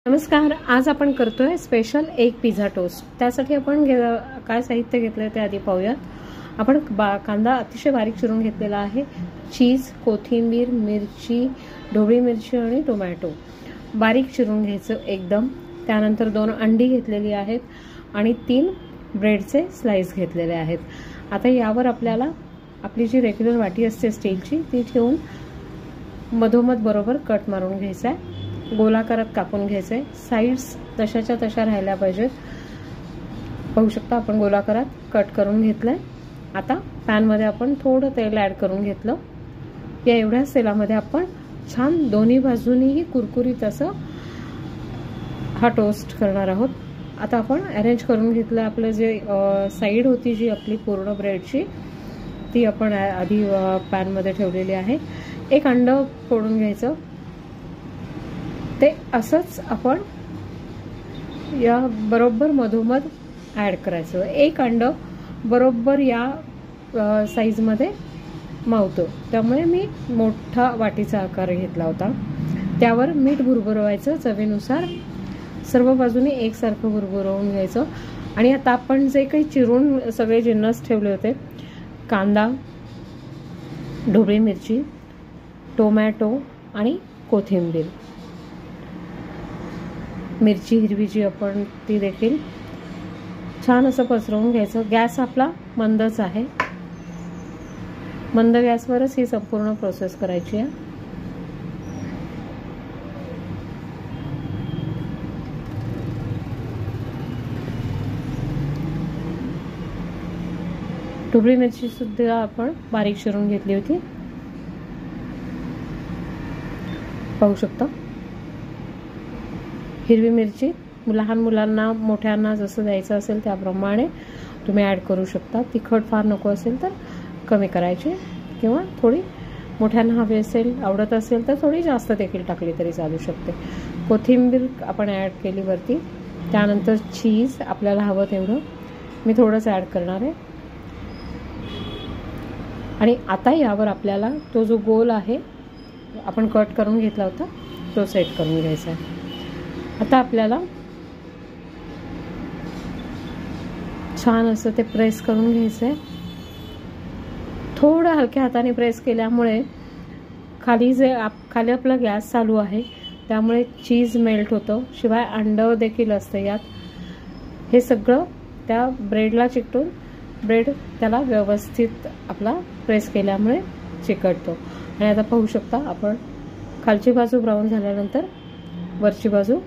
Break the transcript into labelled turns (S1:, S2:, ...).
S1: नमस्कार, आज आपण करतोय स्पेशल एग पिझ्झा टोस्ट। त्यासाठी आपण काय साहित्य घेतले ते आधी पाहूयात। आपण कांदा अतिशय बारीक चिरून घेतलेला आहे, चीज, कोथिंबीर, मिरची, ढोबळी मिरची आणि टोमॅटो बारीक चिरून घ्यायचं एकदम। त्यानंतर 2 अंडी घेतलेली आहेत आणि 3 ब्रेडचे स्लाइस घेतलेले आहेत। आता यावर आपल्याला आपली जी रेग्युलर वाटी असते स्टीलची ती ठेवून मधोमध बरोबर कट मारून घ्यायचा आहे, गोलाकारात कापून घ्यायचे। साइड्स तशाच्या तशा राहिल्या पाहिजेत। पाहू शकता आपण गोलाकारात कट करून घेतलंय। आता पॅन मध्ये आपण थोडं तेल ऍड करून घेतलं। या एवढ्याच तेलामध्ये आपण छान दोन्ही बाजूनीही कुरकुरीत असं हा टोस्ट करणार आहोत। आता आपण अरेंज करून घेतलं आपलं जे साइड होती जी आपली पूर्ण ब्रेडची ती आपण आधी पॅन मध्ये ठेवलेली आहे। एक अंड फोडून घ्यायचं, ते असंच आपण या बरोबर मधोमध ऍड करायचं। एक अंड बरोबर या साइज मध्ये मावतो, त्यामुळे मी मोठा वाटीचा आकार घेतला होता। त्यावर मीठ भुरभुरवायचं चवीनुसार, सर्व बाजूने एकसारखं भुरभुरवून घ्यायचं। आणि आता आपण जे काही चिरून सगळे जिन्नस ठेवले होते, कांदा, ढोबळी मिरची, टोमॅटो आणि कोथिंबीर, मिरची हिरवी जी आपण ती देखील छान असं पसरवून घ्यायचं। गॅस आपला मंदच आहे, मंद गॅसवरच ही संपूर्ण प्रोसेस करायची आहे। ढोबळी मिरची सुद्धा आपण बारीक चिरून घेतली होती, पाहू शकता। हिरवी मिरची लहान मुलांना मोठ्यांना जसं द्यायचं असेल त्याप्रमाणे तुम्ही ऍड करू शकता। तिखट फार नको असेल तर कमी करायची, किंवा थोडी मोठ्यांना हवी असेल, आवडत असेल तर थोडी जास्त देखील टाकली तरी चालू शकते। कोथिंबीर आपण ऍड केली वरती। त्यानंतर चीज आपल्याला हवं तेवढं, मी थोडंच ऍड करणार आहे। आणि आता यावर आपल्याला तो जो गोल आहे आपण कट करून घेतला होता तो सेट करून घ्यायचा आहे। आता आपल्याला छान असं ते प्रेस करून घ्यायचं आहे। थोडं हलक्या हाताने प्रेस केल्यामुळे खाली आपला गॅस चालू आहे, त्यामुळे चीज मेल्ट होतं, शिवाय अंड देखील असतं यात। हे सगळं त्या ब्रेडला चिकटून ब्रेड त्याला व्यवस्थित आपला प्रेस केल्यामुळे चिकटतो। आणि आता पाहू शकता आपण खालची बाजू ब्राऊन झाल्यानंतर वरची बाजू